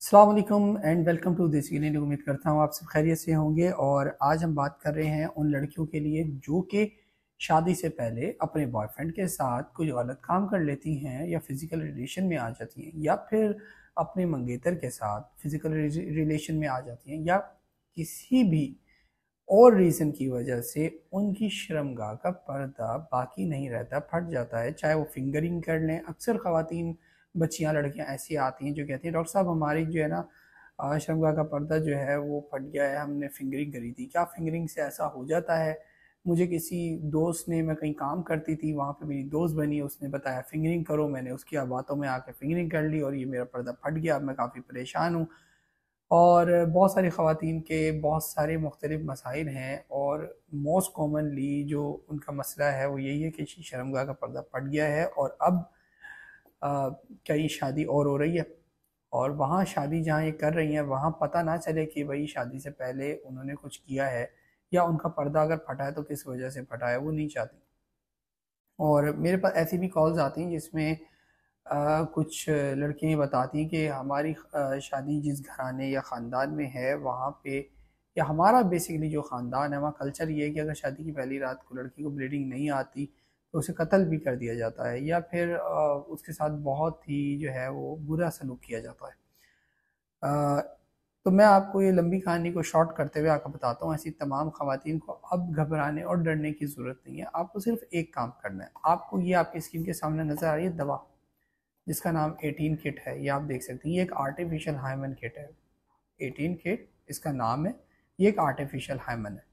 अस्सलाम वालेकुम and welcome to this unit. उम्मीद करता हूँ आप सब खैरियत से होंगे। और आज हम बात कर रहे हैं उन लड़कियों के लिए जो कि शादी से पहले अपने बॉयफ्रेंड के साथ कोई गलत काम कर लेती हैं या फिज़िकल रिलेशन में आ जाती हैं, या फिर अपने मंगेतर के साथ फिज़िकल रिलेशन में आ जाती हैं, या किसी भी और रीज़न की वजह से उनकी शर्मगाह का पर्दा बाकी नहीं रहता, फट जाता है। चाहे वो फिंगरिंग कर लें, अक्सर ख़वातीन, बच्चियां, लड़कियां ऐसी आती हैं जो कहती हैं डॉक्टर साहब हमारी जो है ना शर्मगाह का पर्दा जो है वो फट गया है, हमने फिंगरिंग करी थी। क्या फिंगरिंग से ऐसा हो जाता है? मुझे किसी दोस्त ने, मैं कहीं काम करती थी वहाँ पे मेरी दोस्त बनी, उसने बताया फिंगरिंग करो, मैंने उसकी बातों में आके फिंगरिंग कर ली और ये मेरा पर्दा फट गया। अब मैं काफ़ी परेशान हूँ। और बहुत सारी ख़वातीन के बहुत सारे मुख्तलिफ मसाइल हैं, और मोस्ट कॉमनली जो उनका मसला है वो यही है कि शर्मगाह का पर्दा फट गया है और अब कहीं शादी और हो रही है, और वहाँ शादी जहाँ ये कर रही हैं वहाँ पता ना चले कि भाई शादी से पहले उन्होंने कुछ किया है, या उनका पर्दा अगर फटा है तो किस वजह से फटा है, वो नहीं चाहती। और मेरे पास ऐसी भी कॉल्स आती हैं जिसमें कुछ लड़कियाँ बताती हैं कि हमारी शादी जिस घराने या ख़ानदान में है वहाँ पे, या हमारा बेसिकली जो ख़ानदान है वहाँ कल्चर ये है कि अगर शादी की पहली रात को लड़की को ब्लीडिंग नहीं आती तो उसे कत्ल भी कर दिया जाता है, या फिर उसके साथ बहुत ही जो है वो बुरा सलूक किया जाता है। अ, तो मैं आपको ये लंबी कहानी को शॉर्ट करते हुए आपको बताता हूँ, ऐसी तमाम ख़वातीन को अब घबराने और डरने की ज़रूरत नहीं है। आपको सिर्फ एक काम करना है। आपको ये आपकी स्क्रीन के सामने नज़र आ रही है दवा, जिसका नाम 18 किट है, ये आप देख सकते हैं। ये एक आर्टिफिशियल हाइमन किट है। 18 किट इसका नाम है। ये एक आर्टिफिशियल हाइमन है,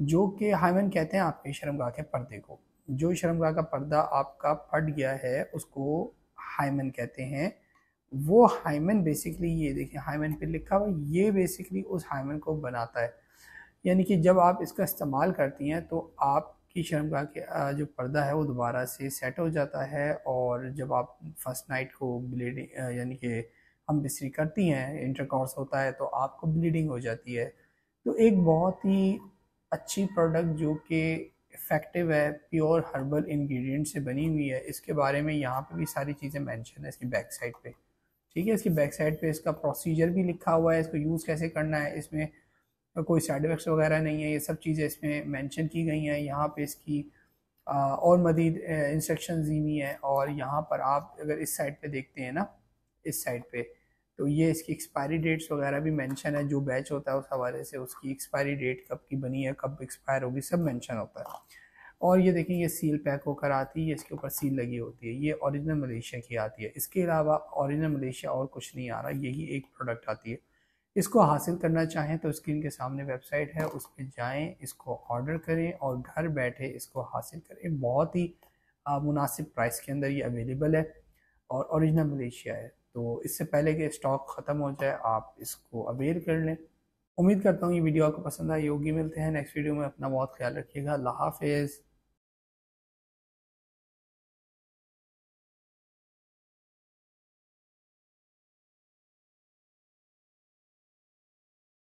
जो कि हाइमन कहते हैं आपके शर्मगाह के पर्दे को। जो शर्मगाह का पर्दा आपका फट गया है उसको हाइमन कहते हैं। वो हाइमन बेसिकली, ये देखिए हाइमन पे लिखा हुआ, ये बेसिकली उस हाइमन को बनाता है। यानी कि जब आप इसका इस्तेमाल करती हैं तो आपकी शर्मगाह के जो पर्दा है वो दोबारा से सेट हो जाता है। और जब आप फर्स्ट नाइट को ब्लीडिंग यानी कि हम बिस्तरी करती हैं, इंटरकॉर्स होता है, तो आपको ब्लीडिंग हो जाती है। तो एक बहुत ही अच्छी प्रोडक्ट जो कि इफ़ेक्टिव है, प्योर हर्बल इंग्रेडिएंट से बनी हुई है। इसके बारे में यहाँ पे भी सारी चीज़ें मेंशन है इसकी बैक साइड पे। ठीक है, इसकी बैक साइड पे इसका प्रोसीजर भी लिखा हुआ है, इसको यूज़ कैसे करना है, इसमें कोई साइड इफ़ेक्ट्स वगैरह नहीं है, ये सब चीज़ें इसमें मेंशन की गई हैं। यहाँ पे इसकी और मज़ीद इंस्ट्रक्शंस दी हुई हैं। और यहाँ पर आप अगर इस साइड पे देखते हैं ना, इस साइड पे, तो ये इसकी एक्सपायरी डेट्स वगैरह भी मेंशन है। जो बैच होता है उस हवाले से उसकी एक्सपायरी डेट कब की बनी है, कब एक्सपायर होगी, सब मेंशन होता है। और ये देखिए, ये सील पैक होकर आती है, इसके ऊपर सील लगी होती है। ये ओरिजिनल मलेशिया की आती है। इसके अलावा ओरिजिनल मलेशिया और कुछ नहीं आ रहा, यही एक प्रोडक्ट आती है। इसको हासिल करना चाहें तो स्क्रीन के सामने वेबसाइट है, उस पर जाएँ, इसको ऑर्डर करें और घर बैठे इसको हासिल करें। बहुत ही मुनासिब प्राइस के अंदर ये अवेलेबल है और ओरिजिनल मलेशिया है। तो इससे पहले कि स्टॉक ख़त्म हो जाए आप इसको अवेल कर लें। उम्मीद करता हूँ ये वीडियो आपको पसंद आई होगी। मिलते हैं नेक्स्ट वीडियो में। अपना बहुत ख्याल रखिएगा। अल्लाह हाफिज़।